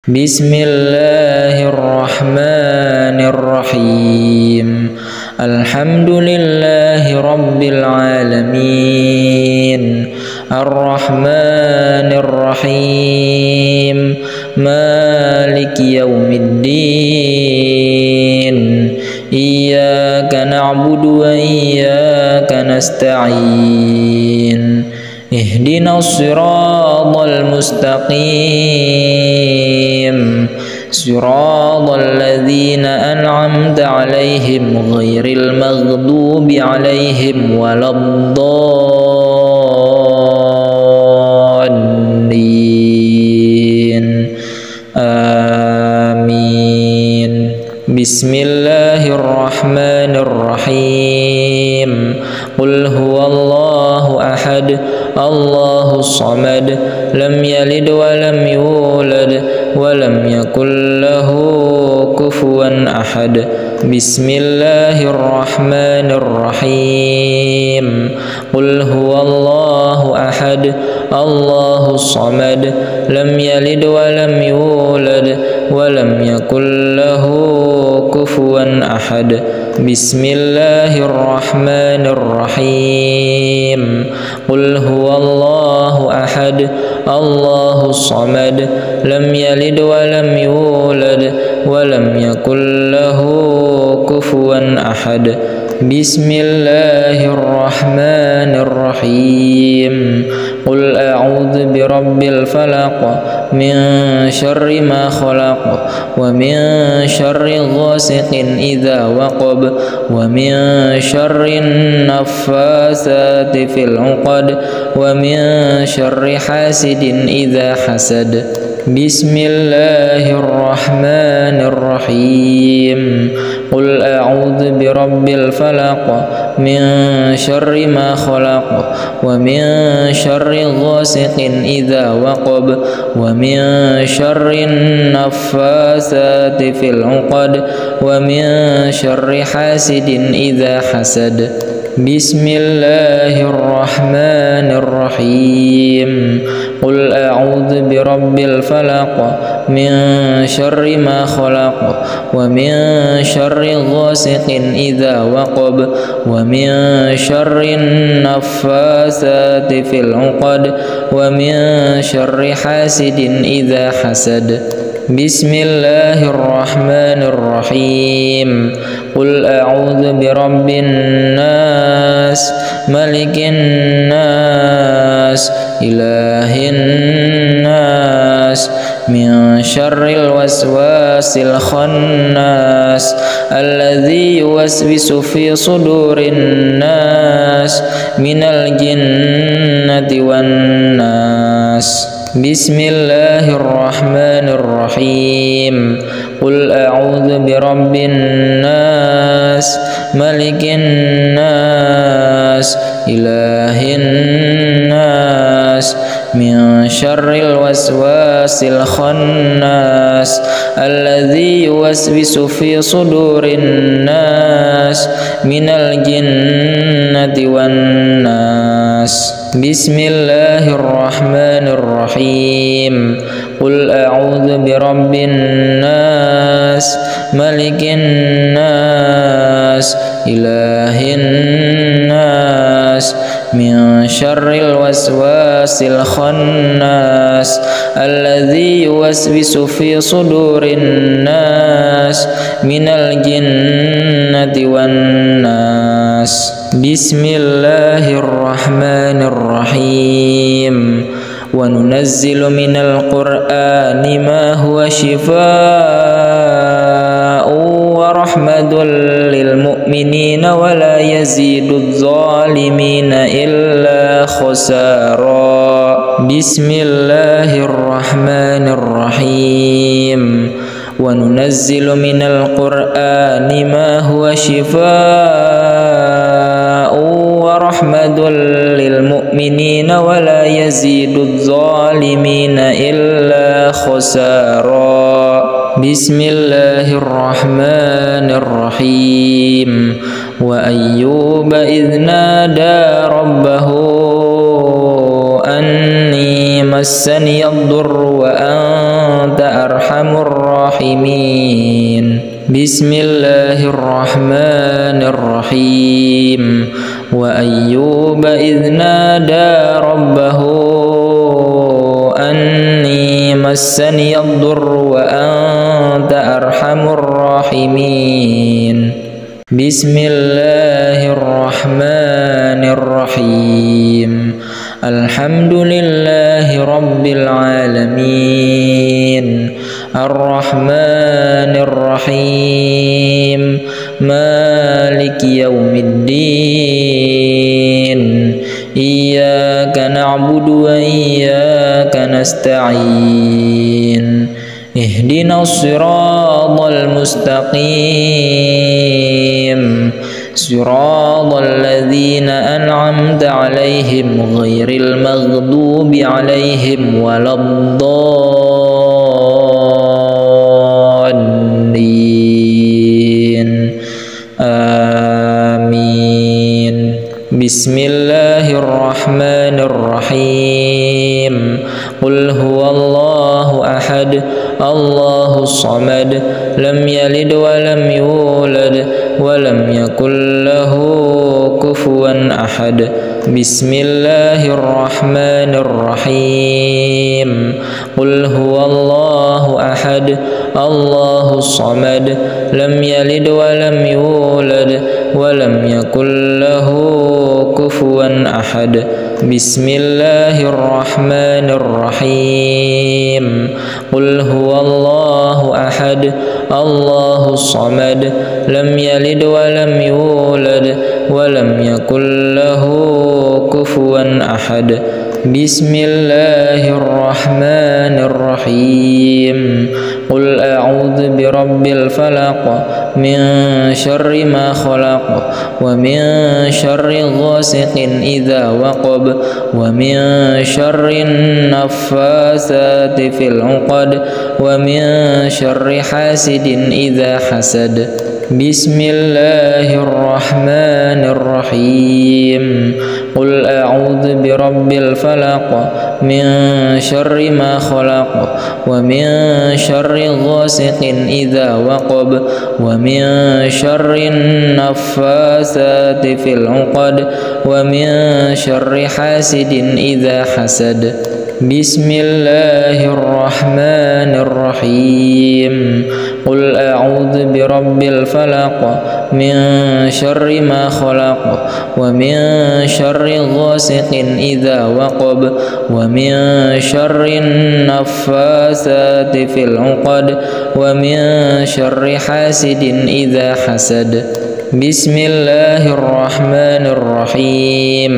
Bismillahirrahmanirrahim. Alhamdulillahi rabbil alamin. Ar-Rahmanir-Rahim. Maliki yaumiddin. Iyyaka na'budu wa iyyaka nasta'in. Ihdinas siratal mustaqim. Siratal ladzina an'amta 'alaihim ghairil maghdubi 'alaihim waladdallin. Amin. Bismillahirrahmanirrahim. Qul huwallahu ahad, Allahus samad, lam yalid wa lam yulad wa lam yakul lahu kufuwan ahad. Bismillahirrahmanirrahim. Qul huwallahu ahad, Allahus samad, lam yalid wa lam yulad wa lam yakul lahu kufuwan ahad. Bismillahirrahmanirrahim. Qul huwallahu ahad, Allahus samad, lam yalid wa lam yulad wa lam yakul lahu kufuwan ahad. Bismillahirrahmanirrahim. Qul a'udzu birabbil falaq min syarri ma khalaq wa min syarri ghasiqin idza waqab wa min syarri naffasati fil 'uqad wa min syarri hasidin idza hasad. Bismillahirrahmanirrahim. Qul a'udzu birabbil falaq min syarri ma khalaq wa min syarri ghasiqin idza waqab wa min syarri naffasati fil 'uqad wa min syarri hasidin idza hasad. Bismillahirrahmanirrahim. Qul a'udzu birabbil falaq min syarri ma khalaq wa min syarri ghasiqin idza waqab wa min syarri naffasati fil 'uqad wa min syarri hasidin idza hasad. Bismillahirrahmanirrahim. Qul a'udzu birabbin nas, malikin nas, ilahin nas, min syarril waswasil khannas, alladzi yuwaswisu fi sudurin nas, minal jinnati wan nas. Bismillahirrahmanirrahim. Qul a'udzu birabbin nas, malikin nas, ilahin nas, min syarril waswasil khannas, alladzi yuwaswisu fi sudurin nas, minal jinnati wan nas. Bismillahirrahmanirrahim. Qul a'udzu birabbin nas, malikin nas, ilahin nas, min syarril waswasil khannas, alladzi yuwaswisu fi sudurin nas, minal jinnati wan nas. Bismillahirrahmanirrahim. Wa nunazzilu minal qur'ani ma huwa shifaa'un wa rahmatun lil mu'minina wa la yazidudz zalimina illa khasara. Bismillahirrahmanirrahim. Wa nunazzilu minal qur'ani ma huwa shifaa'un wa rahmatun lil mu'minina wa la yazidudz zalimina illa khasara. Bismillahirrahmanirrahim. Wa ayyuba idh nada rabbahu anni massani ad-durru wa anta أرحم الراحمين. بسم الله الرحمن الرحيم. وأيوب إذ نادى ربه أني مسني الضر وأنت أرحم الراحمين. بسم الله الرحمن الرحيم. الحمد لله رب العالمين الرحمن الرحيم مالك يوم الدين إياك نعبد وإياك نستعين اهدنا الصراط المستقيم صراط الذين أنعمت عليهم غير المغضوب عليهم ولا الضالين آمين. بسم الله الرحمن الرحيم. قل هو الله أحد الله الصمد لم يلد ولم يولد ولم يكن له كفوا أحد. بسم الله الرحمن الرحيم. قل هو الله أحد الله الصمد لم يلد ولم يولد ولم يكن له كفوا أحد. بسم الله الرحمن الرحيم. قل هو الله أحد الله الصمد لم يلد ولم يولد ولم يكن له كفوا أحد. بسم الله الرحمن الرحيم. قل أعوذ برب الفلق من شر ما خلق ومن شر غاسق إذا وقب ومن شر النفاثات في العقد ومن شر حاسد إذا حسد. بسم الله الرحمن الرحيم. قل أعوذ برب الفلق من شر ما خلق ومن شر غاسق إذا وقب ومن شر النفاثات في العقد ومن شر حاسد إذا حسد. بسم الله الرحمن الرحيم. قل أعوذ برب الفلق من شر ما خلق ومن شر غاسق إذا وقب ومن شر النفاثات في العقد ومن شر حاسد إذا حسد. بسم الله الرحمن الرحيم.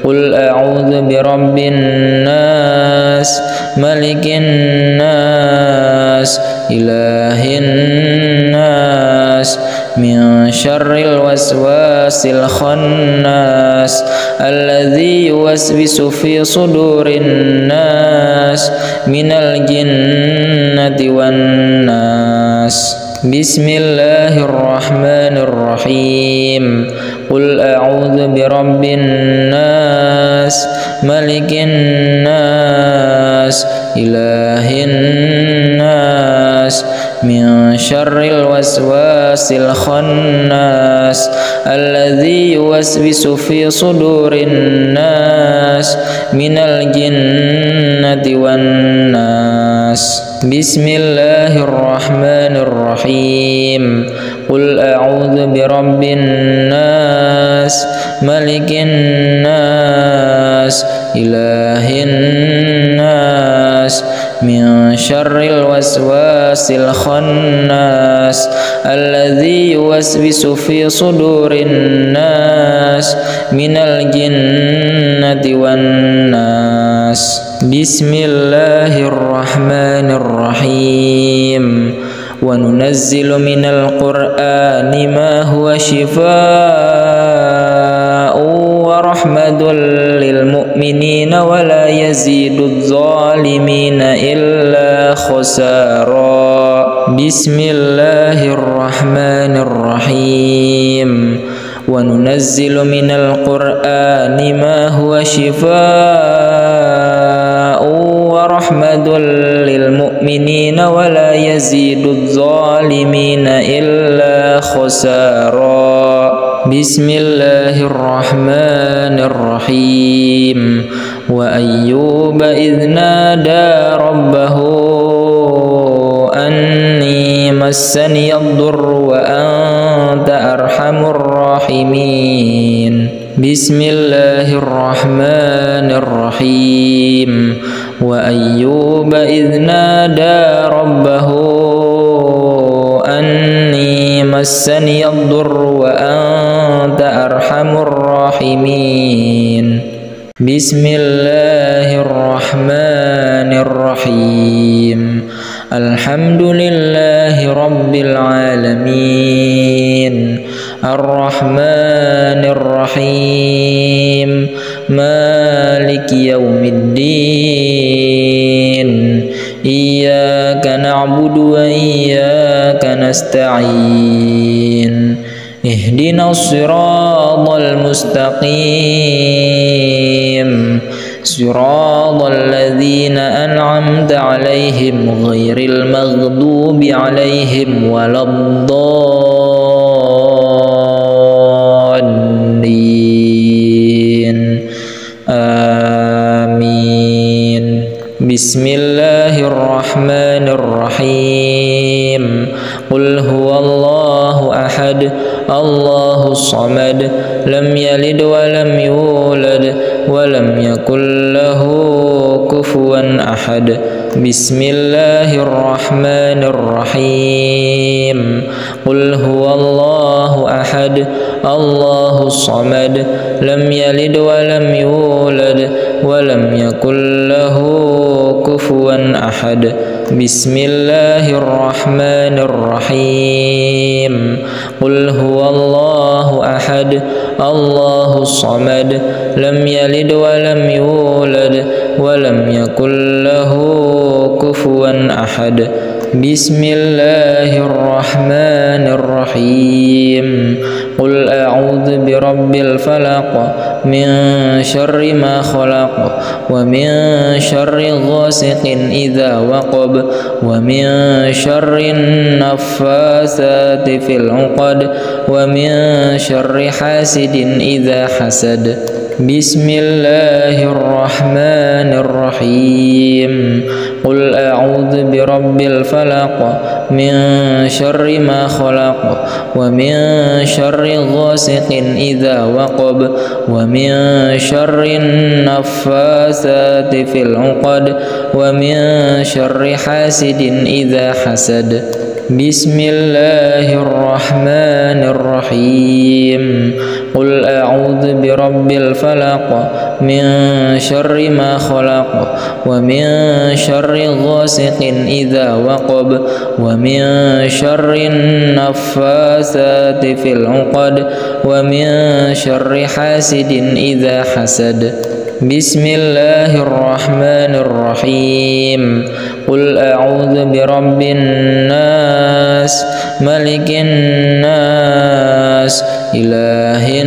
قل أعوذ برب الناس ملك الناس إله الناس من شر الوسواس الخناس الذي يوسوس في صدور الناس من الجنة والناس. بسم الله الرحمن الرحيم. قل أعوذ برب الناس ملك الناس إله الناس من شر الوسواس الخناس الذي يوسوس في صدور الناس من الجنة والناس. بسم الله الرحمن الرحيم. قل أعوذ برب الناس ملك الناس إله الناس من شر الوسواس الخناس الذي يوسوس في صدور الناس من الجنة والناس. بسم الله الرحمن الرحيم. وننزل من القرآن ما هو شفاء ورحمة للمؤمنين ولا يزيد الظالمين إلا خسارا. بسم الله الرحمن الرحيم. وننزل من القرآن ما هو شفاء ورحمة للمؤمنين المؤمنين ولا يزيد الظالمين إلا خسارا. بسم الله الرحمن الرحيم. وأيوب إذ نادى ربه أني مسني الضر وأنت أرحم الراحمين. بسم الله الرحمن الرحيم. وأيوب إذ نادى ربه أني مسني الضر وأنت أرحم الراحمين. بسم الله الرحمن الرحيم. الحمد لله رب العالمين الرحمن الرحيم مالك يوم الدين إياك نعبد وإياك نستعين اهدنا الصراط المستقيم صراط الذين أنعمت عليهم غير المغضوب عليهم ولا الضالين آمين. بسم الله الرحمن الرحيم. قل هو الله أحد الله الصمد لم يلد ولم يولد ولم يكن له كفوا أحد. بسم الله الرحمن الرحيم. قل هو الله أحد الله الصمد لم يلد ولم يولد ولم يكن له كفوا أحد. بسم الله الرحمن الرحيم. قل هو الله أحد الله الصمد لم يلد ولم يولد ولم يكن له كفوا أحد. بسم الله الرحمن الرحيم. قل أعوذ برب الفلق من شر ما خلق ومن شر غاسق إذا وقب ومن شر النفاثات في العقد ومن شر حاسد إذا حسد. بسم الله الرحمن الرحيم. قل أعوذ برب الفلق من شر ما خلق ومن شر غاسق إذا وقب ومن شر النفاثات في العقد ومن شر حاسد إذا حسد. بسم الله الرحمن الرحيم. قل أعوذ برب الفلق من شر ما خلق ومن شر غاسق إذا وقب ومن شر النفاثات في العقد ومن شر حاسد إذا حسد. بسم الله الرحمن الرحيم. قل أعوذ برب الناس ملك الناس إله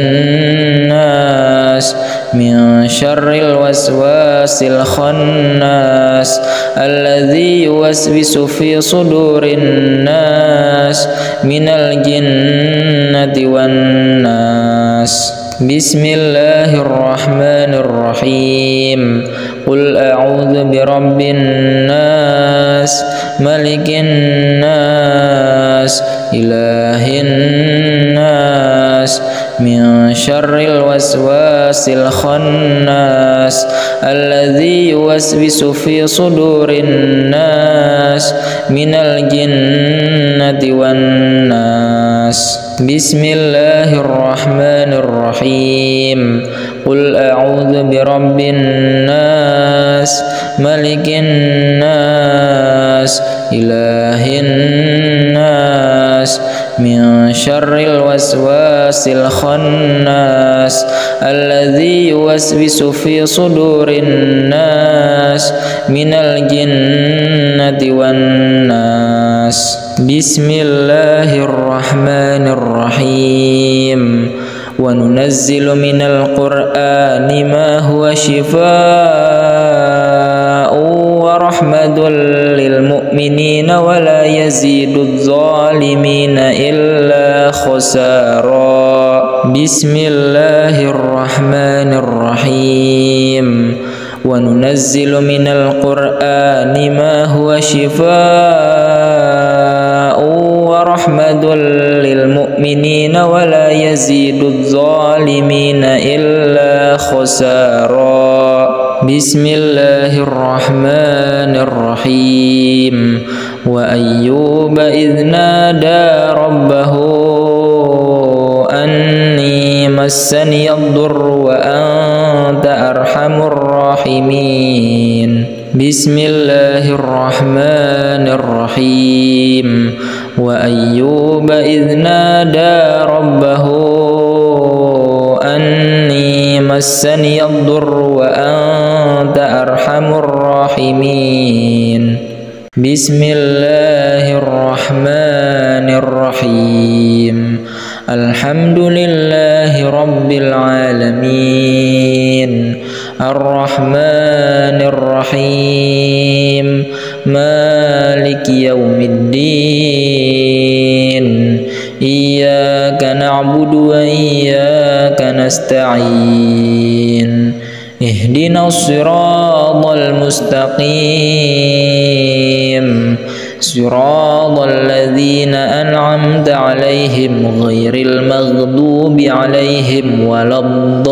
الناس من شر الوسواس الخناس الذي يوسوس في صدور الناس من الجنة والناس. بسم الله الرحمن الرحيم. قل أعوذ برب الناس ملك الناس إله الناس من شر الوسواس الخناس الذي يوسوس في صدور الناس من الجنة والناس. بسم الله الرحمن الرحيم. قل أعوذ برب الناس ملك الناس إله الناس من شر الوسواس الخناس الذي يوسوس في صدور الناس من الجنة والناس. بسم الله الرحمن الرحيم. وننزل من القرآن ما هو شفاء ورحمة للمؤمنين للمؤمنين ولا يزيد الظالمين إلا خسارا. بسم الله الرحمن الرحيم. وننزل من القرآن ما هو شفاء ورحمة للمؤمنين ولا يزيد الظالمين إلا خسارا. بسم الله الرحمن الرحيم. وأيوب إذ نادى ربه أني مسني الضر وأنت أرحم الراحمين. بسم الله الرحمن الرحيم. وأيوب إذ نادى ربه أني مسني الضر وأنت أرحم الراحمين. بسم الله الرحمن الرحيم. الحمد لله رب العالمين الرحمن الرحيم مالك يوم الدين إياك نعبد وإياك نستعين اهدنا الصراط المستقيم صراط الذين أنعمت عليهم غير المغضوب عليهم ولا الضالين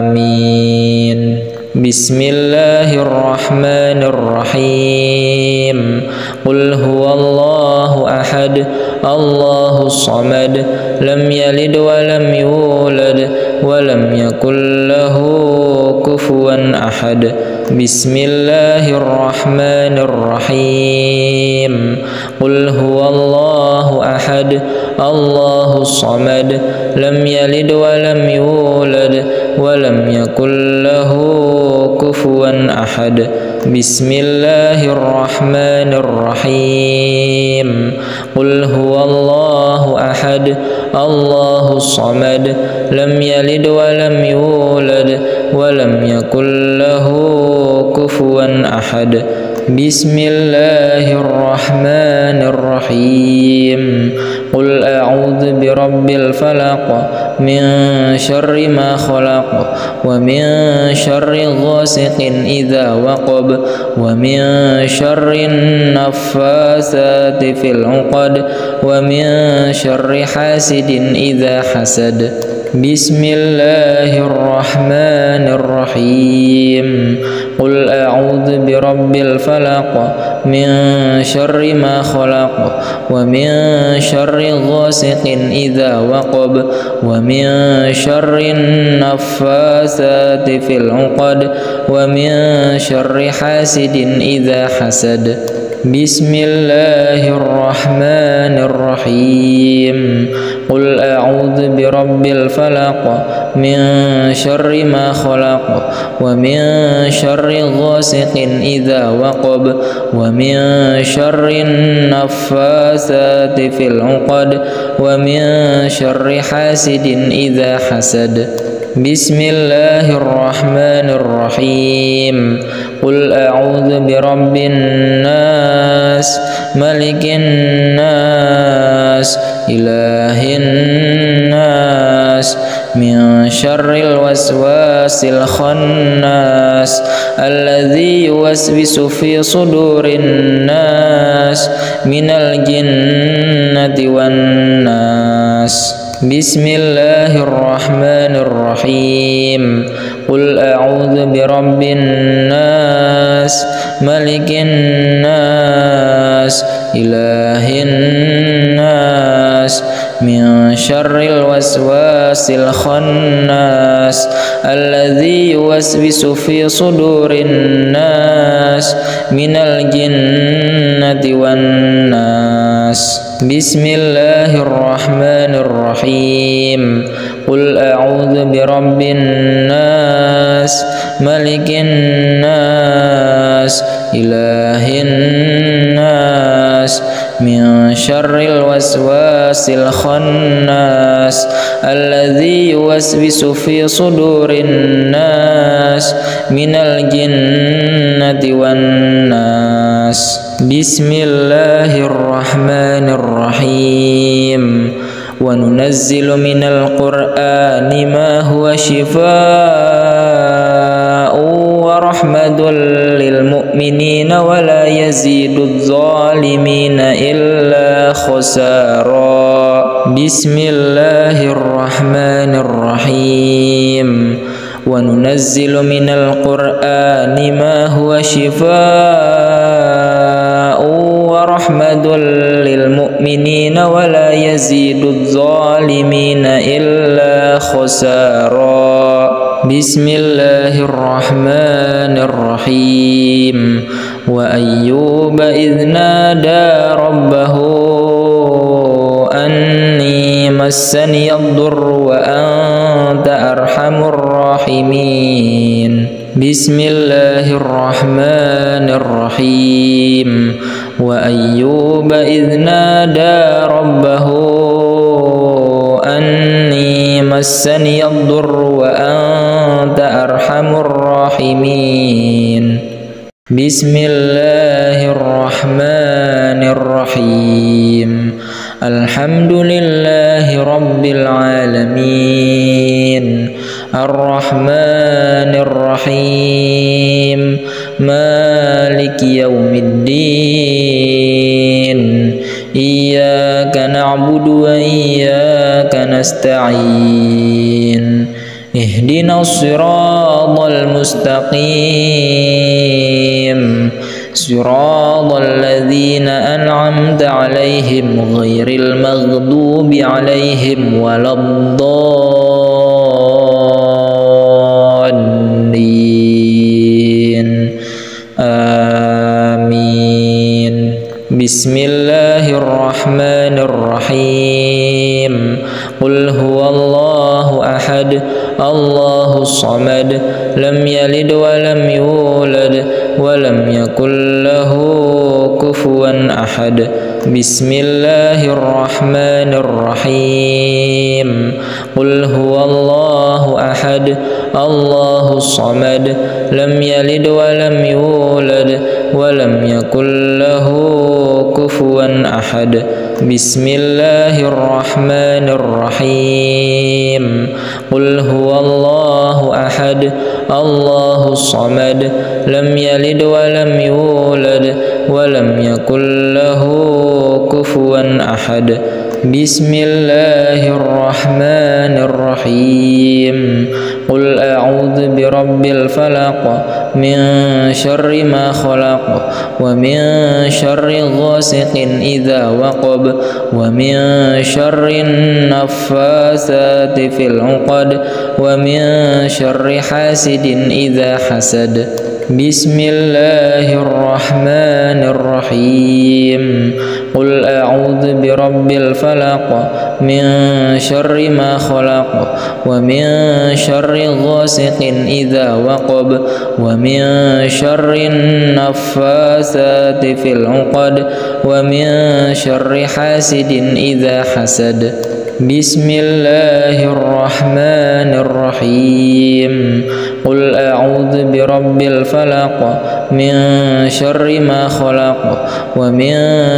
آمين. بسم الله الرحمن الرحيم. قل هو الله أحد الله الصمد لم يلد ولم يولد ولم يكن له كفوا أحد. بسم الله الرحمن الرحيم. قل هو الله أحد الله الصمد لم يلد ولم يولد ولم يكن له كفوا أحد. بسم الله الرحمن الرحيم. قل هو الله أحد الله الصمد لم يلد ولم يولد ولم يكن له كفوا أحد. بسم الله الرحمن الرحيم. قل أعوذ برب الفلق من شر ما خلق ومن شر غاسق إذا وقب ومن شر النفاثات في العقد ومن شر حاسد إذا حسد. بسم الله الرحمن الرحيم. قل أعوذ برب الفلق من شر ما خلق ومن شر غاسق إذا وقب ومن شر النفاثات في العقد ومن شر حاسد إذا حسد. بسم الله الرحمن الرحيم. قل أعوذ برب الفلق من شر ما خلق ومن شر غاسق إذا وقب ومن شر النفاثات في العقد ومن شر حاسد إذا حسد. بسم الله الرحمن الرحيم. قل أعوذ برب الناس ملك الناس إله الناس من شر الوسواس الخناس الذي يوسوس في صدور الناس من الجنة والناس. بسم الله الرحمن الرحيم. قل أعوذ برب الناس ملك الناس إله الناس من شر الوسواس الخناس الذي يوسوس في صدور الناس من الجنة والناس. بسم الله الرحمن الرحيم. قل أعوذ برب الناس ملك الناس إله الناس من شر الوسواس الخناس الذي يوسوس في صدور الناس من الجنة والناس. بسم الله الرحمن الرحيم. وننزل من القرآن ما هو شفاء ورحمة للمؤمنين ولا يزيد الظالمين إلا خسارا. بسم الله الرحمن الرحيم. وننزل من القرآن ما هو شفاء ورحمة للمؤمنين ولا يزيد الظالمين إلا خسارا. بسم الله الرحمن الرحيم. وأيوب إذ نادى ربه أني مسني الضر وأنت أرحم الراحمين. بسم الله الرحمن الرحيم. وأيوب إذ نادى ربه أني مسني الضر وأنت أرحم الراحمين. بسم الله الرحمن الرحيم. الحمد لله رب العالمين الرحمن الرحيم مالك يوم الدين إياك نعبد وإياك نستعين اهدنا الصراط المستقيم صراط الذين أنعمت عليهم غير المغضوب عليهم ولا الضالين آمين. بسم الله الرحمن الرحيم. قل هو الله أحد الله الصمد لم يلد ولم يولد ولم يكن له كفوا أحد. بسم الله الرحمن الرحيم. قل هو الله أحد الله الصمد لم يلد ولم يولد ولم يكن له كفوا أحد. بسم الله الرحمن الرحيم. قل هو الله أحد الله الصمد لم يلد ولم يولد ولم يكن له كفوا أحد. بسم الله الرحمن الرحيم. قل أعوذ برب الفلق من شر ما خلق ومن شر غاسق إذا وقب ومن شر النفاثات في العقد ومن شر حاسد إذا حسد. بسم الله الرحمن الرحيم. قل أعوذ برب الفلق من شر ما خلق ومن شر غاسق إذا وقب ومن شر النفاثات في العقد ومن شر حاسد إذا حسد. بسم الله الرحمن الرحيم. قل أعوذ برب الفلق من شر ما خلق ومن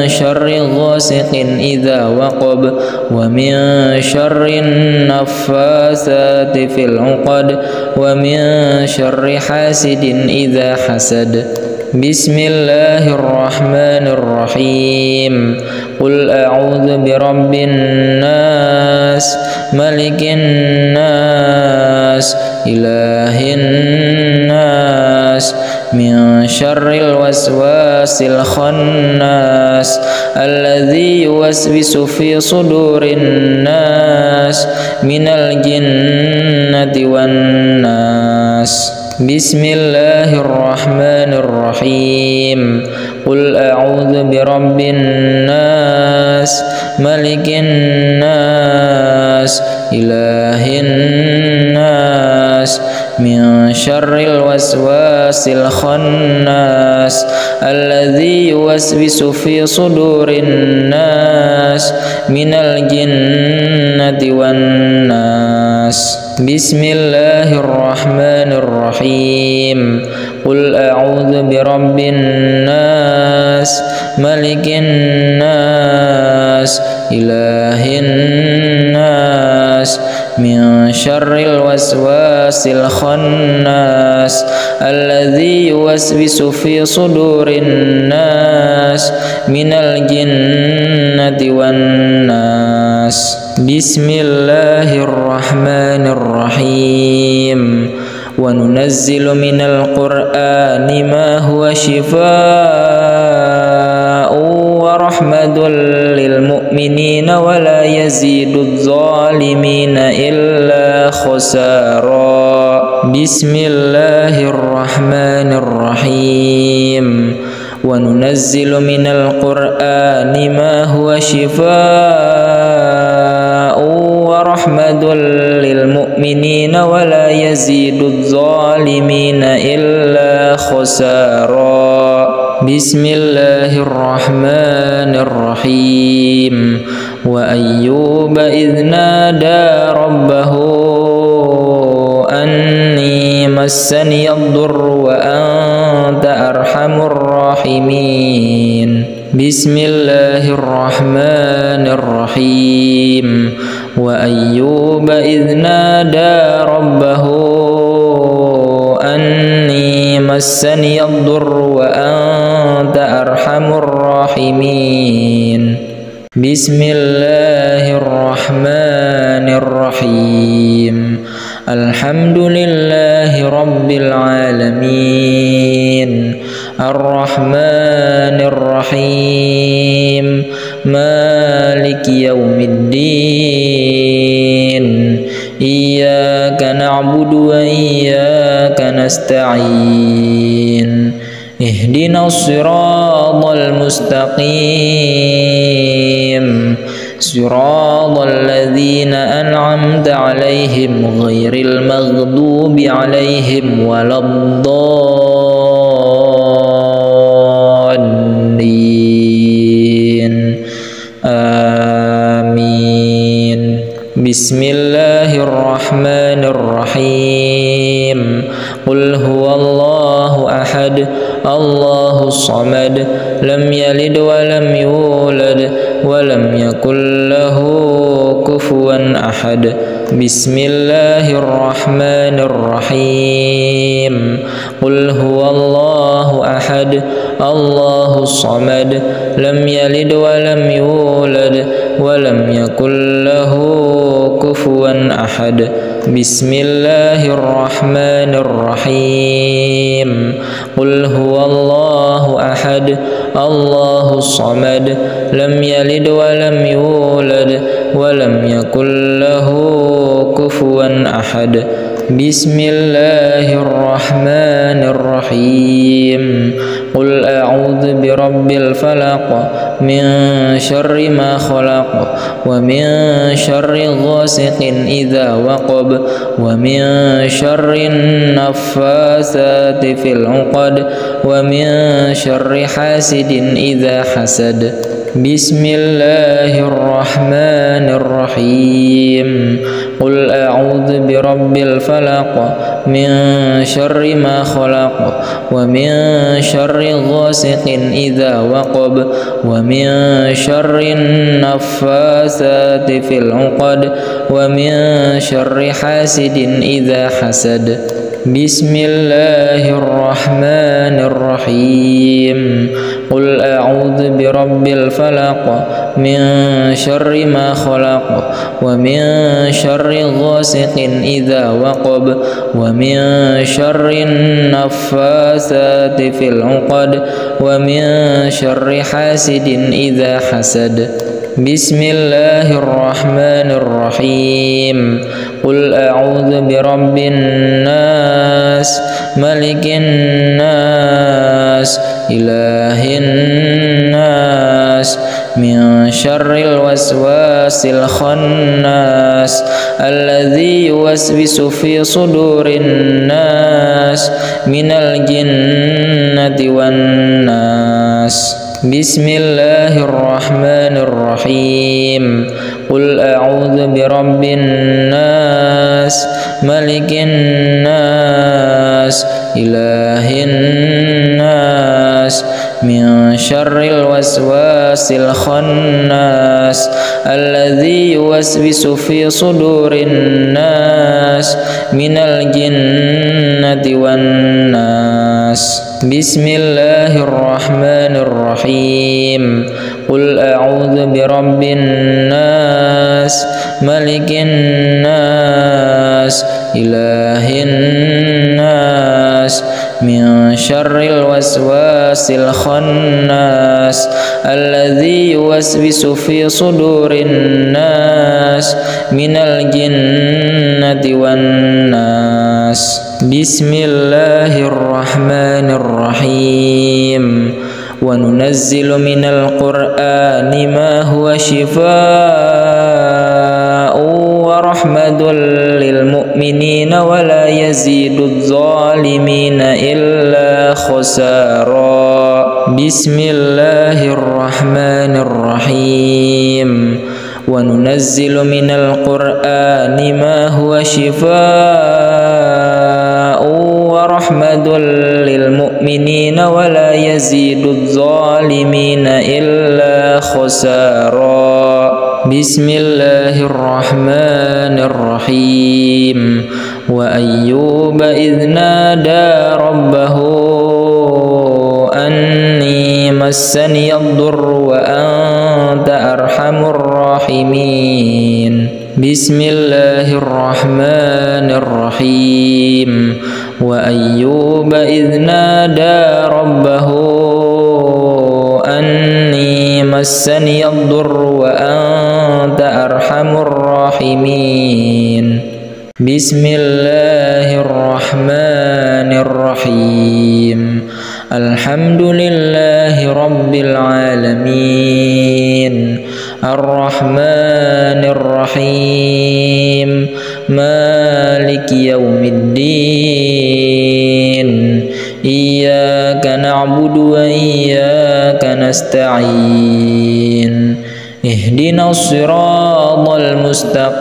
شر غاسق إذا وقب ومن شر النفاثات في العقد ومن شر حاسد إذا حسد. بسم الله الرحمن الرحيم. قل أعوذ برب الناس ملك الناس إله الناس من شر الوسواس الخناس الذي يوسوس في صدور الناس من الجنة والناس. بسم الله الرحمن الرحيم. قل أعوذ برب الناس ملك الناس إله الناس من شر الوسواس الخناس الذي يوسوس في صدور الناس من الجنة والناس. بسم الله الرحمن الرحيم. قل أعوذ برب الناس ملك الناس إله الناس من شر الوسواس الخناس الذي يوسوس في صدور الناس من الجنة والناس. بسم الله الرحمن الرحيم. وننزل من القرآن ما هو شفاء ورحمة للمؤمنين ولا يزيد الظالمين إلا خسارا. بسم الله الرحمن الرحيم. وننزل من القرآن ما هو شفاء ورحمة للمؤمنين ولا يزيد الظالمين إلا خسارا. بسم الله الرحمن الرحيم. وأيوب إذ نادى ربه أني مسني الضر وأنت أرحم الراحمين. بسم الله الرحمن الرحيم. وأيوب إذ نادى ربه أني مسني الضر وأنت أرحم الراحمين. بسم الله الرحمن الرحيم. الحمد لله رب العالمين الرحمن الرحيم مالك يوم الدين إياك نعبد وإياك نستعين اهدنا الصراط المستقيم صراط الذين أنعمت عليهم غير المغضوب عليهم ولا الضالين آمين. بسم الله الرحمن الرحيم. قل هو الله أحد الله الصمد لم يلد ولم يولد ولم يكن له كفوا أحد. بسم الله الرحمن الرحيم. قل هو الله أحد الله الصمد لم يلد ولم يولد ولم يكن له كفوا أحد. بسم الله الرحمن الرحيم. قل هو الله أحد الله الصمد لم يلد ولم يولد ولم يكن له كفوا أحد. بسم الله الرحمن الرحيم. قل أعوذ برب الفلق من شر ما خلق ومن شر غاسق إذا وقب ومن شر النفاثات في العقد ومن شر حاسد إذا حسد. بسم الله الرحمن الرحيم. قل أعوذ برب الفلق من شر ما خلق ومن شر غاسق إذا وقب ومن شر النفاثات في العقد ومن شر حاسد إذا حسد. بسم الله الرحمن الرحيم. قل أعوذ برب الفلق من شر ما خلق ومن شر غاسق إذا وقب ومن شر النفاثات في العقد ومن شر حاسد إذا حسد. بسم الله الرحمن الرحيم. قل أعوذ برب الناس ملك الناس إله الناس من شر الوسواس الخناس الذي يوسوس في صدور الناس من الجنة والناس. بسم الله الرحمن الرحيم. قل أعوذ برب الناس ملك الناس إله الناس من شر الوسواس الخناس الذي يوسوس في صدور الناس من الجنة والناس. بسم الله الرحمن الرحيم. قل أعوذ برب الناس ملك الناس إله الناس من شر الوسواس الخناس الذي يوسوس في صدور الناس من الجنة والناس. بسم الله الرحمن الرحيم. وننزل من القرآن ما هو شفاء ورحمة للمؤمنين ولا يزيد الظالمين إلا خسارا. بسم الله الرحمن الرحيم. وننزل من القرآن ما هو شفاء ورحمة للمؤمنين ولا يزيد الظالمين إلا خسارا. بسم الله الرحمن الرحيم. وأيوب إذ نادى ربه أني مسني الضر وأنت أرحم الراحمين. بسم الله الرحمن الرحيم. وأيوب إذ نادى ربه أني مسني الضر وأنت أرحم الراحمين. بسم الله الرحمن الرحيم. الحمد لله رب العالمين الرحمن الرحيم مالك يوم الدين إياك نعبد وإياك نستعين اهدنا الصراط المستقيم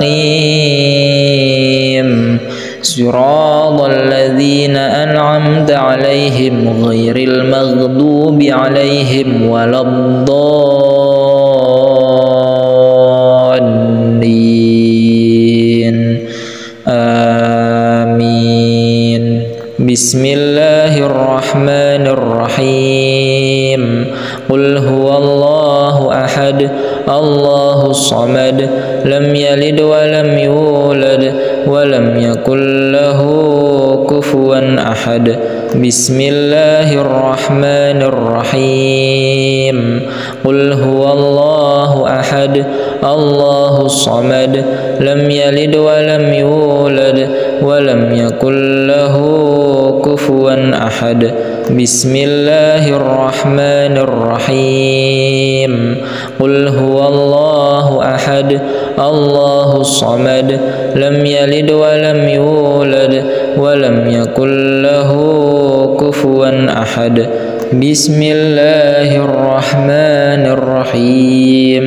صراط الذين أنعمت عليهم غير المغضوب عليهم ولا الضالين آمين. بسم الله الرحمن الرحيم. قل هو الله أحد الله الصمد لم يلد ولم يولد ولم يكن له كفوا أحد. بسم الله الرحمن الرحيم. قل هو الله أحد الله الصمد لم يلد ولم يولد ولم يكن له كفوا أحد. بسم الله الرحمن الرحيم. قل هو الله أحد الله الصمد لم يلد ولم يولد ولم يكن له كفوا أحد. بسم الله الرحمن الرحيم.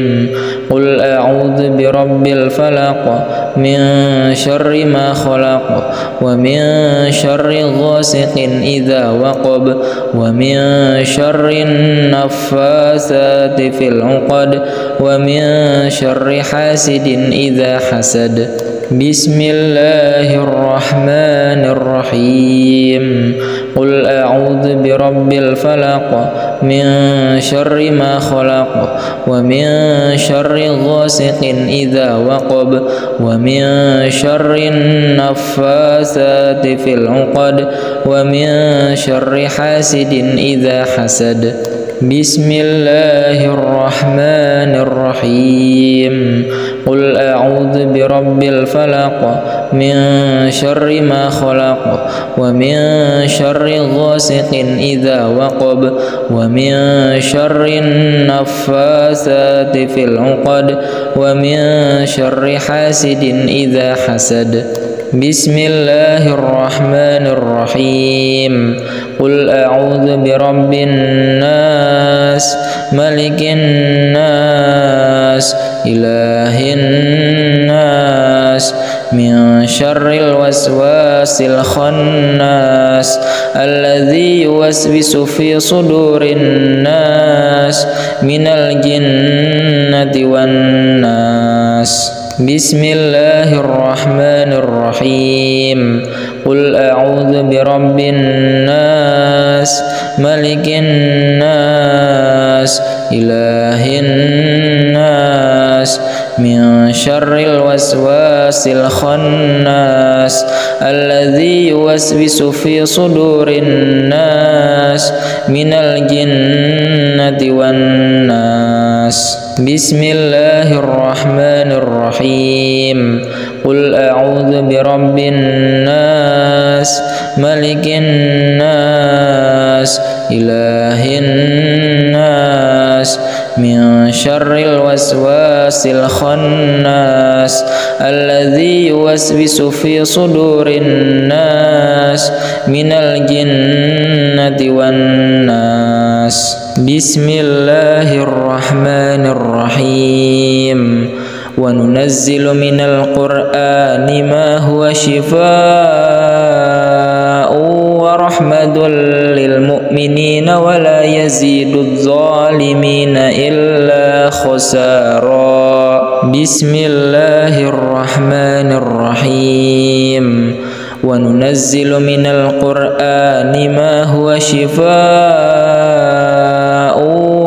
قل أعوذ برب الفلق من شر ما خلق ومن شر غاسق إذا وقب ومن شر النفاثات في العقد ومن شر حاسد إذا حسد. بسم الله الرحمن الرحيم. قل أعوذ برب الفلق من شر ما خلق ومن شر غاسق إذا وقب ومن شر النفاثات في العقد ومن شر حاسد إذا حسد. بسم الله الرحمن الرحيم. قل أعوذ برب الفلق من شر ما خلق ومن شر غاسق إذا وقب ومن شر النفاثات في العقد ومن شر حاسد إذا حسد. بسم الله الرحمن الرحيم. قل أعوذ برب الناس ملك الناس إله الناس من شر الوسواس الخناس الذي يوسوس في صدور الناس من الجنة والناس. بسم الله الرحمن الرحيم. قل أعوذ برب الناس ملك الناس إله الناس من شر الوسواس الخناس الذي يوسوس في صدور الناس من الجنة والناس. بسم الله الرحمن الرحيم. قل أعوذ برب الناس ملك الناس إله الناس من شر الوسواس الخناس الذي يوسوس في صدور الناس من الجنة والناس. بسم الله الرحمن الرحيم. وننزل من القرآن ما هو شفاء ورحمة للمؤمنين ولا يزيد الظالمين إلا خسارا. بسم الله الرحمن الرحيم. وننزل من القرآن ما هو شفاء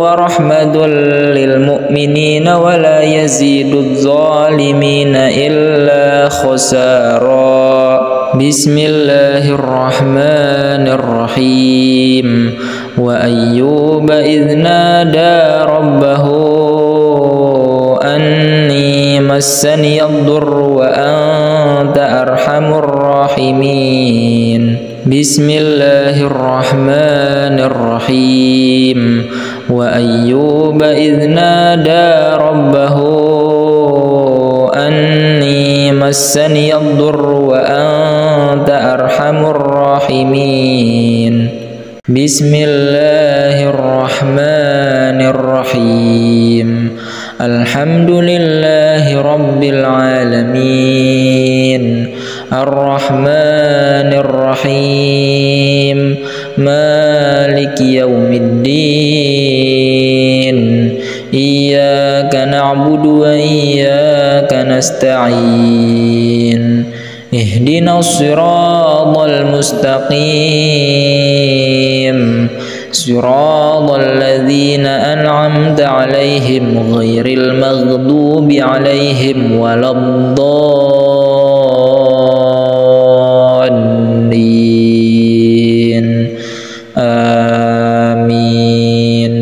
ورحمة للمؤمنين ولا يزيد الظالمين إلا خسارا. بسم الله الرحمن الرحيم. وأيوب إذ نادى ربه أني مسني الضر وأنت أرحم الراحمين. بسم الله الرحمن الرحيم. وأيوب إذ نادى ربه أني مسني الضر وأنت أرحم الراحمين. بسم الله الرحمن الرحيم. الحمد لله رب العالمين الرحمن الرحيم مالك يوم الدين إياك نعبد وإياك نستعين اهدنا الصراط المستقيم صراط الذين أنعمت عليهم غير المغضوب عليهم ولا الضالين آمين.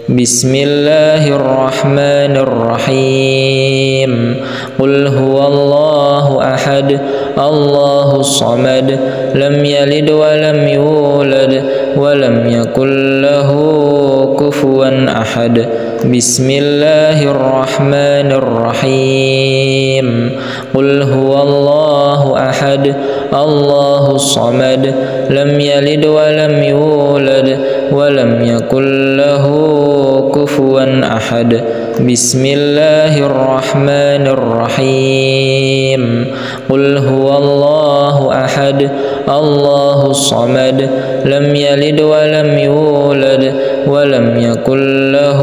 بسم الله الرحمن الرحيم. قل هو الله أحد الله الصمد لم يلد ولم يولد ولم يكن له كفوا أحد. بسم الله الرحمن الرحيم. قل هو الله أحد الله الصمد لم يلد ولم يولد ولم يكن له كفوا أحد. بسم الله الرحمن الرحيم. قل هو الله أحد الله الصمد لم يلد ولم يولد ولم يكن له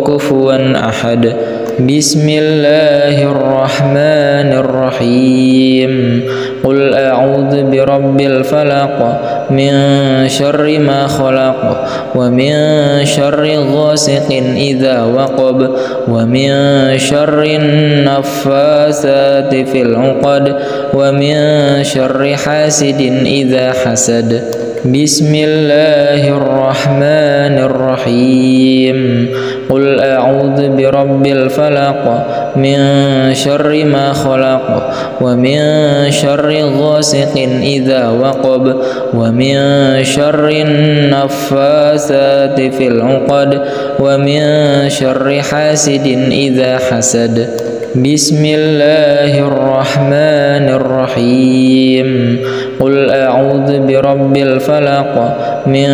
كفوا أحد. بسم الله الرحمن الرحيم. قل أعوذ برب الفلق من شر ما خلق ومن شر غاسق إذا وقب ومن شر النفاثات في العقد ومن شر حاسد إذا حسد. بسم الله الرحمن الرحيم. قل أعوذ برب الفلق من شر ما خلق ومن شر غاسق إذا وقب ومن شر النفاثات في العقد ومن شر حاسد إذا حسد. بسم الله الرحمن الرحيم قل أعوذ برب الفلق من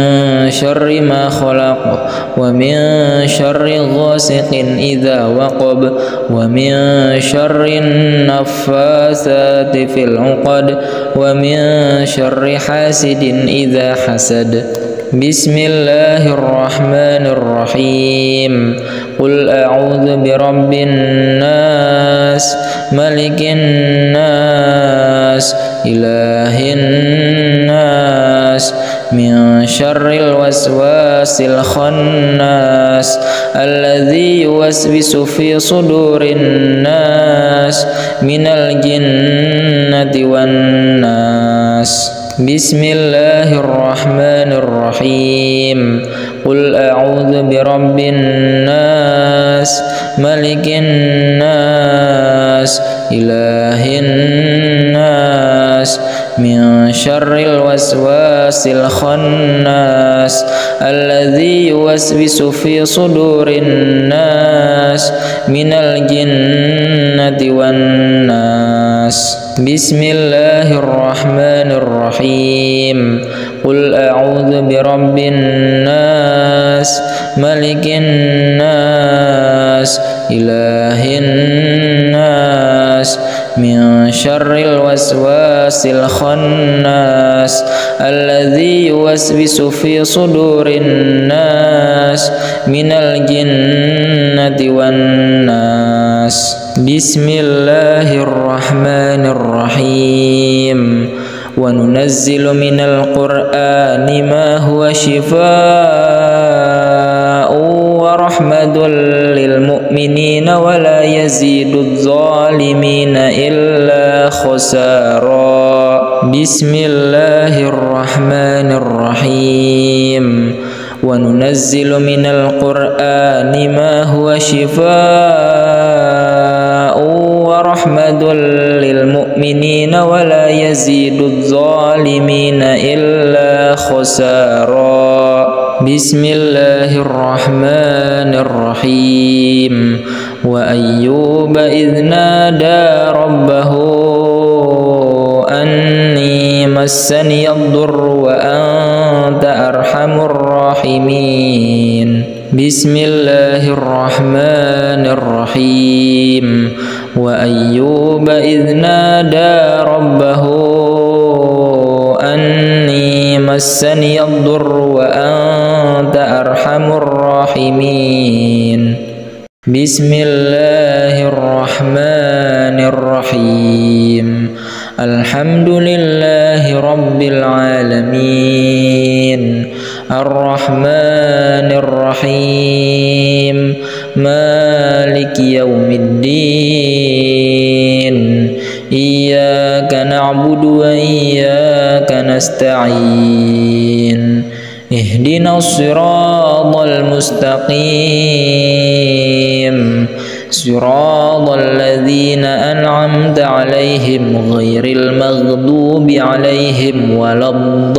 شر ما خلق ومن شر غاسق إذا وقب ومن شر النفاثات في العقد ومن شر حاسد إذا حسد. بسم الله الرحمن الرحيم قل أعوذ برب الناس ملك الناس إله الناس من شر الوسواس الخناس الذي يوسوس في صدور الناس من الجنة والناس. بسم الله الرحمن الرحيم قل أعوذ برب الناس ملك الناس إله الناس من شر الوسواس الخناس الذي يوسوس في صدور الناس من الجنة والناس. بسم الله الرحمن الرحيم قل أعوذ برب الناس ملك الناس إله الناس من شر الوسواس الخناس الذي يوسوس في صدور الناس من الجنة والناس. بسم الله الرحمن الرحيم وننزل من القرآن ما هو شفاء ورحمة للمؤمنين ولا يزيد الظالمين إلا خسارا. بسم الله الرحمن الرحيم وننزل من القرآن ما هو شفاء ورحمة للمؤمنين ولا يزيد الظالمين إلا خسارا. بسم الله الرحمن الرحيم وأيوب إذ نادى ربه أني مسني الضر وأنت أرحم الراحمين. بسم الله الرحمن الرحيم وأيوب إذ نادى ربه أني مسني الضر وأنت أرحم الراحمين. بسم الله الرحمن الرحيم الحمد لله رب العالمين الرحمن الرحيم مالك يوم الدين إياك نعبد وإياك نستعين اهدنا الصراط المستقيم صراط الذين أنعمت عليهم غير المغضوب عليهم ولا الضالين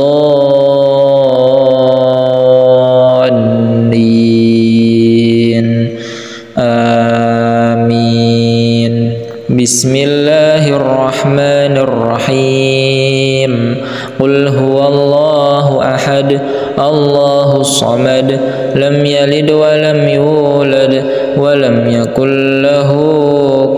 آمين. بسم الله الرحمن الرحيم قل هو الله أحد الله الصمد لم يلد ولم يولد ولم يكن له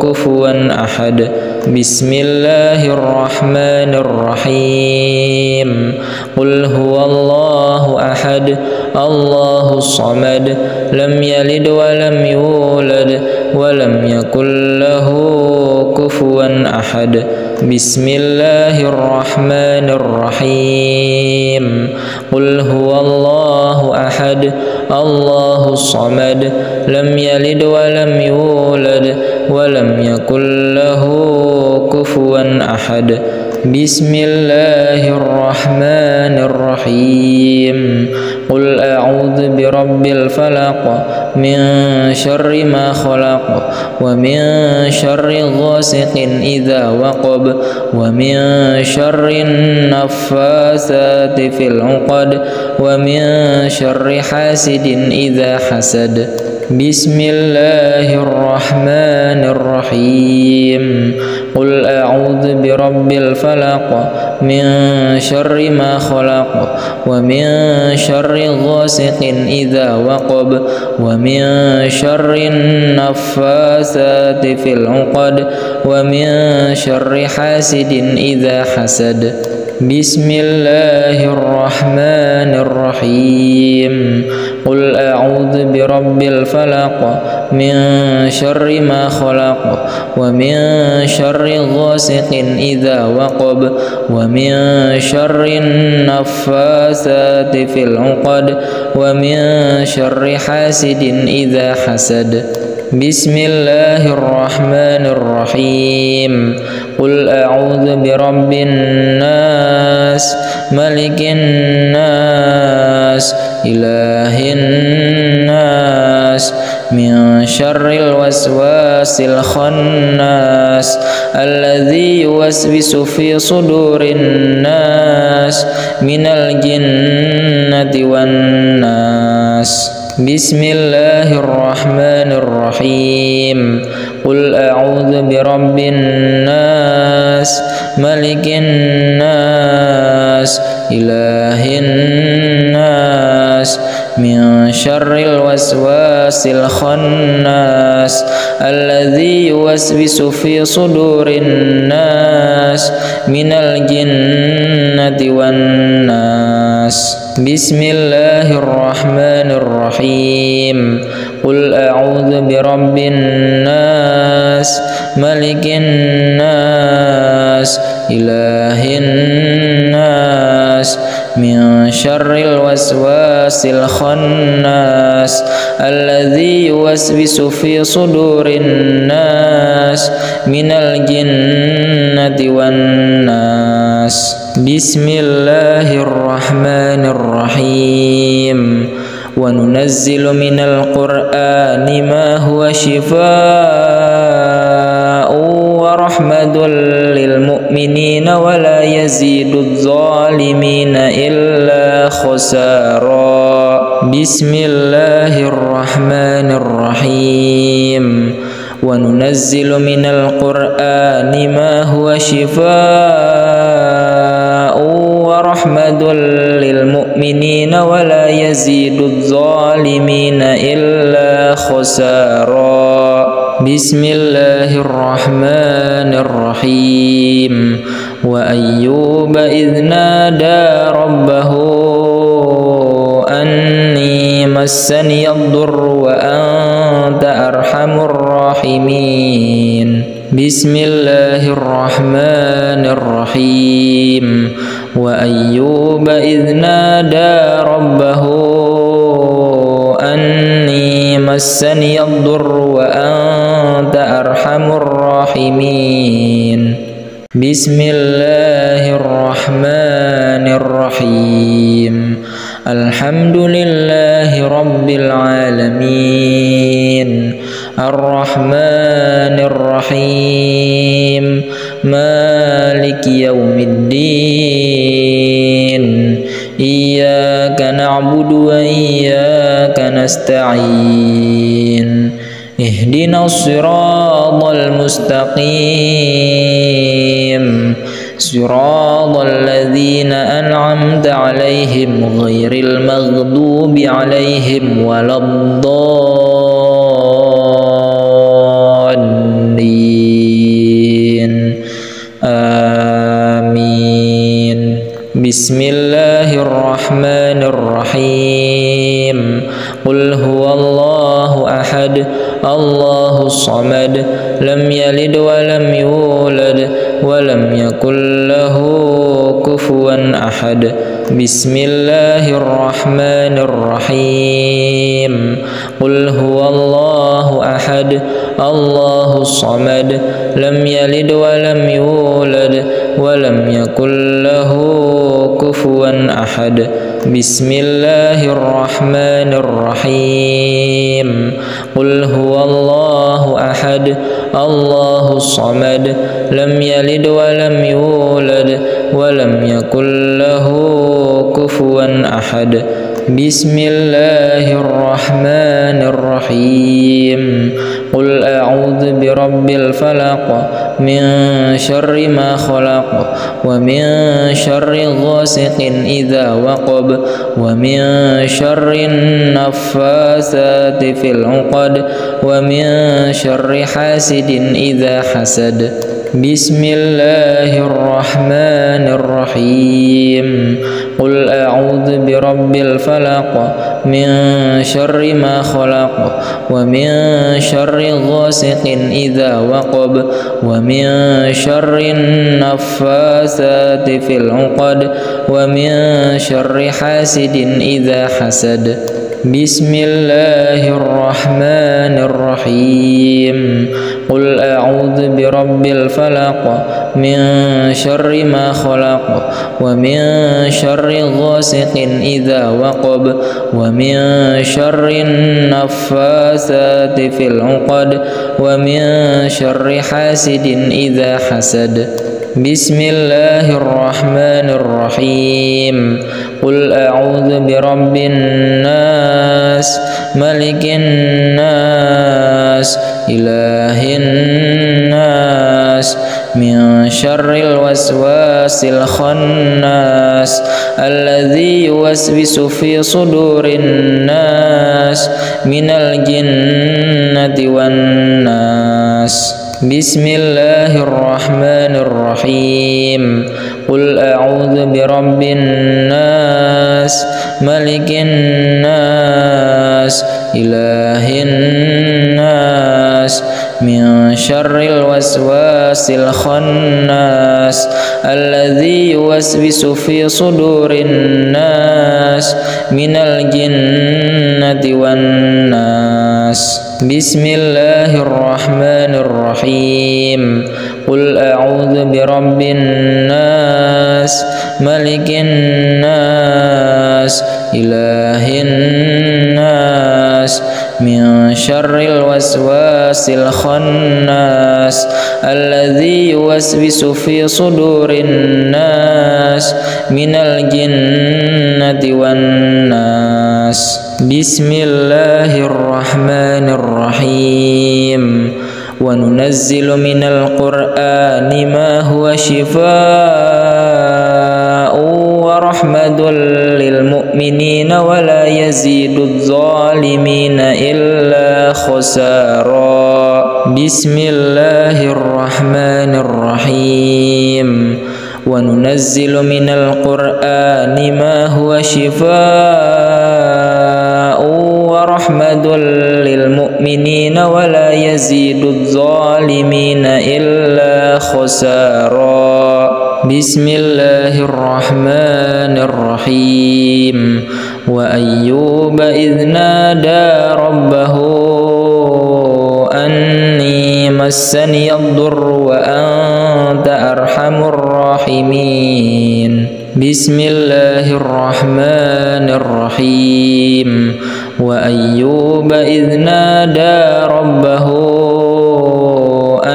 كفوا أحد. بسم الله الرحمن الرحيم قل هو الله أحد الله الصمد لم يلد ولم يولد ولم يكن له كفوا أحد. بسم الله الرحمن الرحيم قل هو الله أحد الله الصمد لم يلد ولم يولد ولم يكن له كفوا أحد. بسم الله الرحمن الرحيم قل أعوذ برب الفلق من شر ما خلق ومن شر غاسق إذا وقب ومن شر النفاثات في العقد ومن شر حاسد إذا حسد. بسم الله الرحمن الرحيم. قل أعوذ برب الفلق من شر ما خلق ومن شر غاسق إذا وقب ومن شر النفاثات في العقد ومن شر حاسد إذا حسد. بسم الله الرحمن الرحيم. قل أعوذ برب الفلق من شر ما خلق ومن شر غاسق إذا وقب ومن شر النفاثات في العقد ومن شر حاسد إذا حسد. بسم الله الرحمن الرحيم. قل أعوذ برب الناس ملك الناس إله الناس من شر الوسواس الخناس الذي يوسوس في صدور الناس من الجنة والناس. بسم الله الرحمن الرحيم. قل أعوذ برب الناس ملك الناس إله الناس من شر الوسواس الخناس الذي يوسوس في صدور الناس من الجنة والناس. بسم الله الرحمن الرحيم. قل أعوذ برب الناس ملك الناس إله الناس من شر الوسواس الخناس الذي يوسوس في صدور الناس من الجنة والناس. بسم الله الرحمن الرحيم. وننزل من القرآن ما هو شفاء ورحمة للمؤمنين ولا يزيد الظالمين إلا خسارا. بسم الله الرحمن الرحيم. وننزل من القرآن ما هو شفاء ورحمة للمؤمنين ولا يزيد الظالمين إلا خسارا. بسم الله الرحمن الرحيم. وأيوب إذ نادى ربه أني مسني الضر وأنت أرحم الراحمين. بسم الله الرحمن الرحيم. وأيوب إذ نادى ربه أني مسني الضر وأنت أرحم الراحمين. بسم الله الرحمن الرحيم. الحمد لله رب العالمين الرحمن الرحيم مالك يوم الدين إياك نعبد وإياك نستعين اهدنا الصراط المستقيم صراط الذين أنعمت عليهم غير المغضوب عليهم ولا الضالين آمين. بسم الله الرحمن الرحيم. قل هو الله أحد الله الصمد لم يلد ولم يولد ولم يكن له كفوا أحد. بسم الله الرحمن الرحيم قل هو الله أحد الله الصمد لم يلد ولم يولد ولم يكن له كفوا أحد بسم الله الرحمن الرحيم قل هو الله أحد الله الصمد لم يلد ولم يولد ولم يكن له كفوا أحد بسم الله الرحمن الرحيم قل أعوذ برب الفلق من شر ما خلق ومن شر غاسق إذا وقب ومن شر النفاثات في العقد ومن شر حاسد إذا حسد بسم الله الرحمن الرحيم قل أعوذ برب الفلق من شر ما خلق ومن شر غاسق إذا وقب ومن شر النفاثات في العقد ومن شر حاسد إذا حسد بسم الله الرحمن الرحيم قل أعوذ برب الفلق من شر ما خلق ومن شر غاسق إذا وقب ومن شر النفاثات في العقد ومن شر حاسد إذا حسد بسم الله الرحمن الرحيم قل أعوذ برب الناس ملك الناس إله الناس من شر الوسواس الخناس الذي يوسوس في صدور الناس من الجنة والناس بسم الله الرحمن الرحيم قل أعوذ برب الناس ملك الناس إله الناس من شر الوسواس الخناس الذي يوسوس في صدور الناس من الجنة والناس بسم الله الرحمن الرحيم قل أعوذ برب الناس ملك الناس إله الناس من شر الوسواس الخناس الذي يوسوس في صدور الناس من الجنة والناس بسم الله الرحمن الرحيم وننزل من القرآن ما هو شفاء ورحمة للمؤمنين ولا يزيد الظالمين إلا خسارا بسم الله الرحمن الرحيم وننزل من القرآن ما هو شفاء ورحمة للمؤمنين ولا يزيد الظالمين إلا خسارا بسم الله الرحمن الرحيم وأيوب إذ نادى ربه أني مسني الضر وأنت أرحم الراحمين بسم الله الرحمن الرحيم وأيوب إذ نادى ربه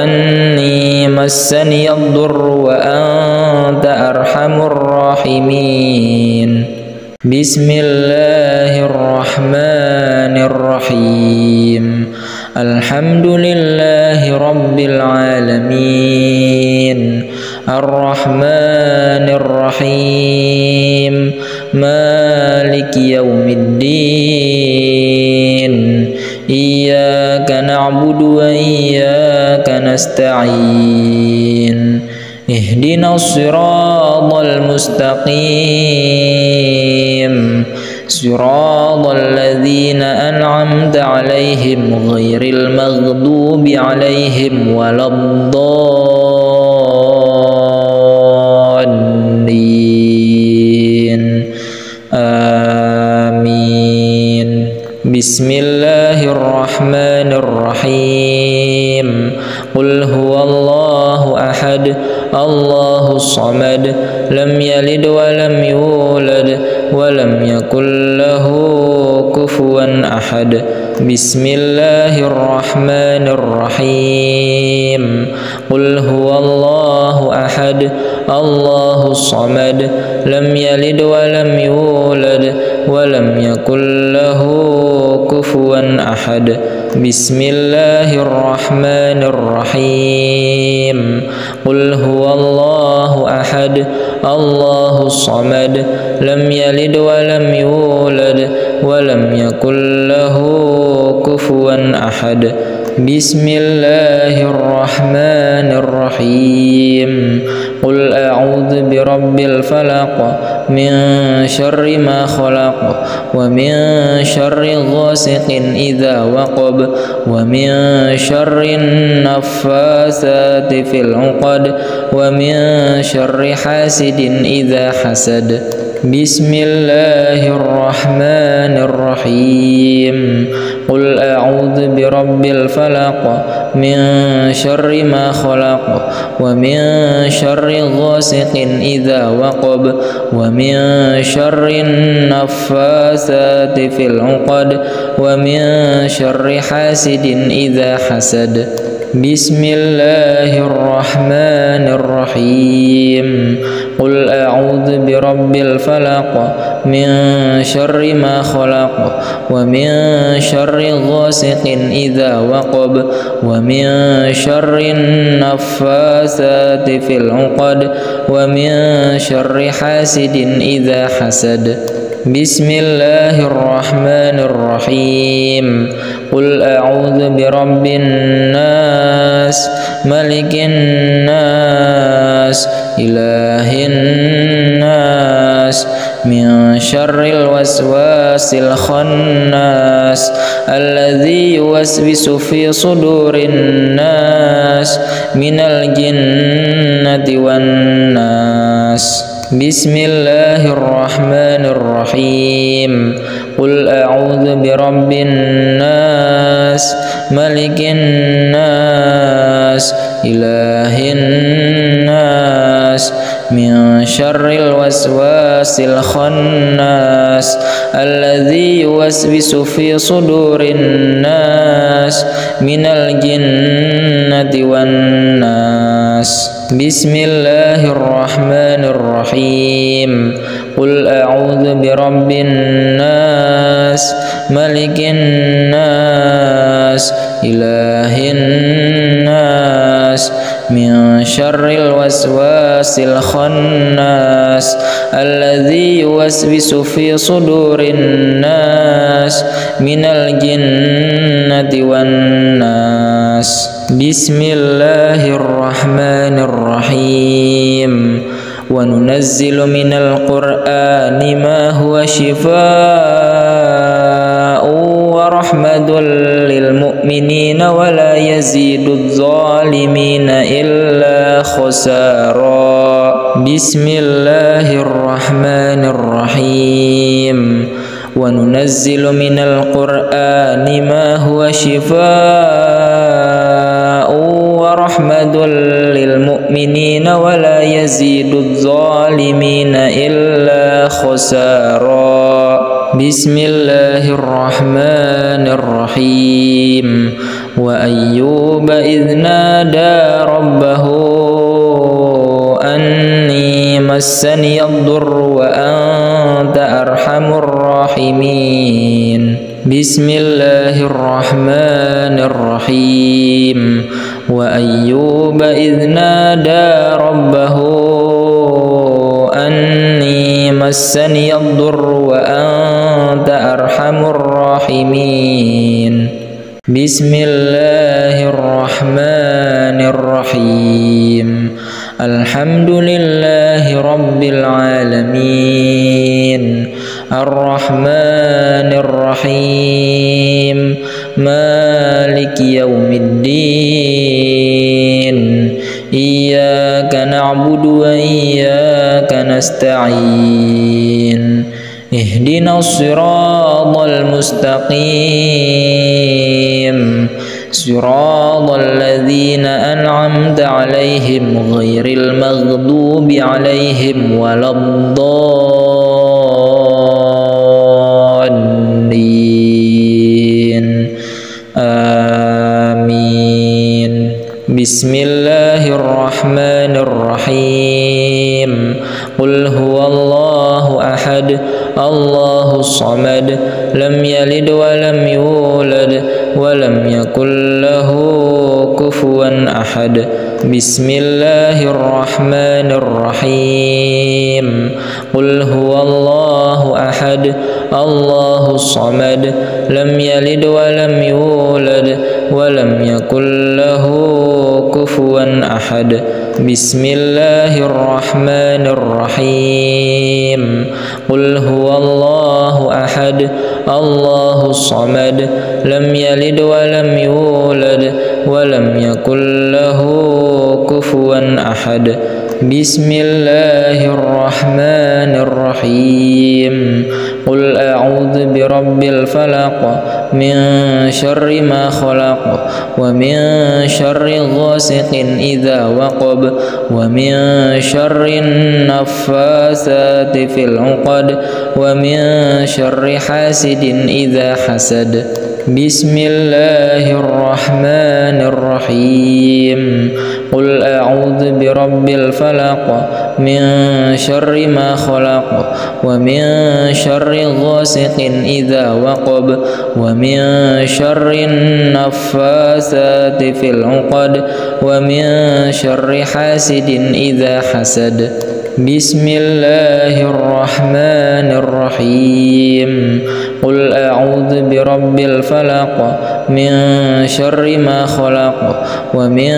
أني مسني الضر وأنت أرحم الراحمين بسم الله الرحمن الرحيم الحمد لله رب العالمين الرحمن الرحيم مالك يوم الدين إياك نعبد وإياك نستعين اهدنا الصراط المستقيم صراط الذين أنعمت عليهم غير المغضوب عليهم ولا الضالين بسم الله الرحمن الرحيم قل هو الله أحد الله الصمد لم يلد ولم يولد ولم يكن له كفوا أحد بسم الله الرحمن الرحيم قل هو الله أحد الله الصمد لم يلد ولم يولد ولم يكن له كفوا أحد بسم الله الرحمن الرحيم قل هو الله أحد الله الصمد لم يلد ولم يولد ولم يكن له كفوا أحد بسم الله الرحمن الرحيم قل أعوذ برب الفلق من شر ما خلق ومن شر غاسق إذا وقب ومن شر النفاثات في العقد ومن شر حاسد إذا حسد بسم الله الرحمن الرحيم قل أعوذ برب الفلق من شر ما خلق ومن شر غاسق إذا وقب ومن شر النفاثات في العقد ومن شر حاسد إذا حسد بسم الله الرحمن الرحيم قل أعوذ برب الفلق من شر ما خلق ومن شر غاسق إذا وقب ومن شر النفاثات في العقد ومن شر حاسد إذا حسد بسم الله الرحمن الرحيم قل أعوذ برب الناس ملك الناس إله الناس من شر الوسواس الخناس الذي يوسوس في صدور الناس من الجنة والناس بسم الله الرحمن الرحيم قل أعوذ برب الناس ملك الناس إله الناس من شر الوسواس الخناس الذي يوسوس في صدور الناس من الجنة والناس بسم الله الرحمن الرحيم قل أعوذ برب الناس ملك الناس إله الناس من شر الوسواس الخناس الذي يوسوس في صدور الناس من الجنة والناس بسم الله الرحمن الرحيم وننزل من القرآن ما هو شفاء ورحمة للمؤمنين ولا يزيد الظالمين إلا خسارا بسم الله الرحمن الرحيم وننزل من القرآن ما هو شفاء ورحمة للمؤمنين ولا يزيد الظالمين إلا خسارا بسم الله الرحمن الرحيم وأيوب إذ نادى ربه أني مسني الضر وأنت أرحم الراحمين بسم الله الرحمن الرحيم وأيوب إذ نادى ربه أني مسني الضر وأنت أرحم الراحمين بسم الله الرحمن الرحيم الحمد لله رب العالمين الرحمن الرحيم مالك يوم الدين إياك نعبد وإياك نستعين اهدنا الصراط المستقيم صراط الذين أنعمت عليهم غير المغضوب عليهم ولا الضالين آمين. بسم الله الرحمن الرحيم. قل هو الله أحد الله الصمد لم يلد ولم يولد ولم يكن له كفوا أحد. بسم الله الرحمن الرحيم. قل هو الله أحد الله الصمد لم يلد ولم يولد ولم يكن له كفوا أحد. بسم الله الرحمن الرحيم. قل هو الله أحد الله الصمد لم يلد ولم يولد ولم يكن له كفوا أحد. بسم الله الرحمن الرحيم. قل أعوذ برب الفلق من شر ما خلق ومن شر غاسق إذا وقب ومن شر النفاثات في العقد ومن شر حاسد إذا حسد. بسم الله الرحمن الرحيم. قل أعوذ برب الفلق من شر ما خلق ومن شر غاسق إذا وقب ومن شر النفاثات في العقد ومن شر حاسد إذا حسد. بسم الله الرحمن الرحيم. قل أعوذ برب الفلق من شر ما خلق ومن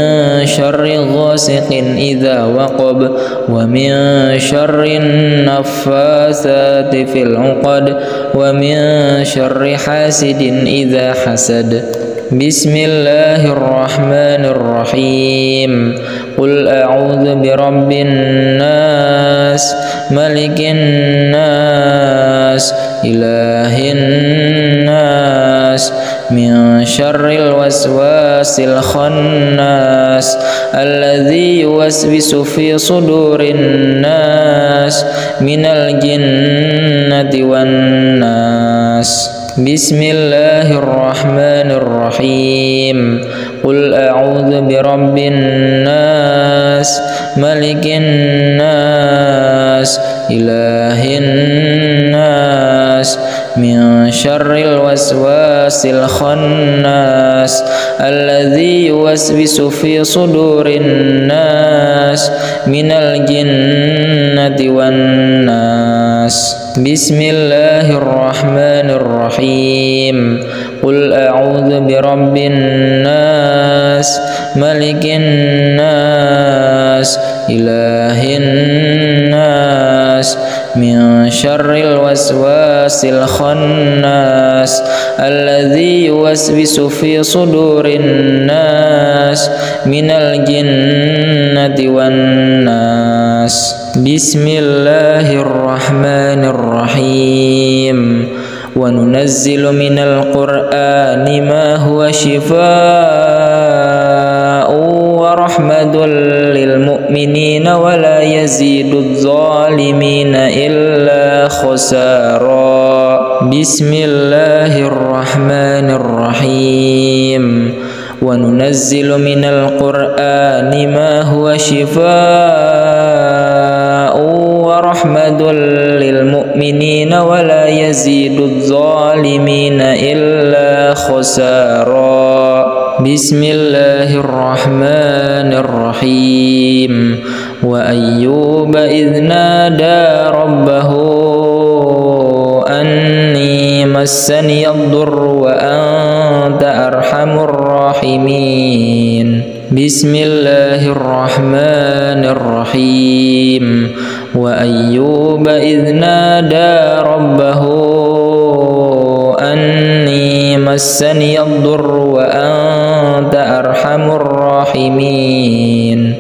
شر غاسق إذا وقب ومن شر النفاثات في العقد ومن شر حاسد إذا حسد. بسم الله الرحمن الرحيم. قل أعوذ برب الناس ملك الناس إله الناس من شر الوسواس الخناس الذي يوسوس في صدور الناس من الجنة والناس. بسم الله الرحمن الرحيم. قل أعوذ برب الناس ملك الناس إله الناس من شر الوسواس الخناس الذي يوسوس في صدور الناس من الجنة والناس. بسم الله الرحمن الرحيم. قل أعوذ برب الناس ملك الناس إله الناس من شر الوسواس الخناس الذي يوسوس في صدور الناس من الجنة والناس. بسم الله الرحمن الرحيم. وننزل من القرآن ما هو شفاء ورحمة للمؤمنين ولا يزيد الظالمين إلا خسارا. بسم الله الرحمن الرحيم. وننزل من القرآن ما هو شفاء ورحمة للمؤمنين ولا يزيد الظالمين إلا خسارا. بسم الله الرحمن الرحيم. وأيوب إذ نادى ربه أني مسني الضر وأنت أرحم الراحمين. بسم الله الرحمن الرحيم. وأيوب إذ نادى ربه أني مسني الضر وأنت أرحم الراحمين.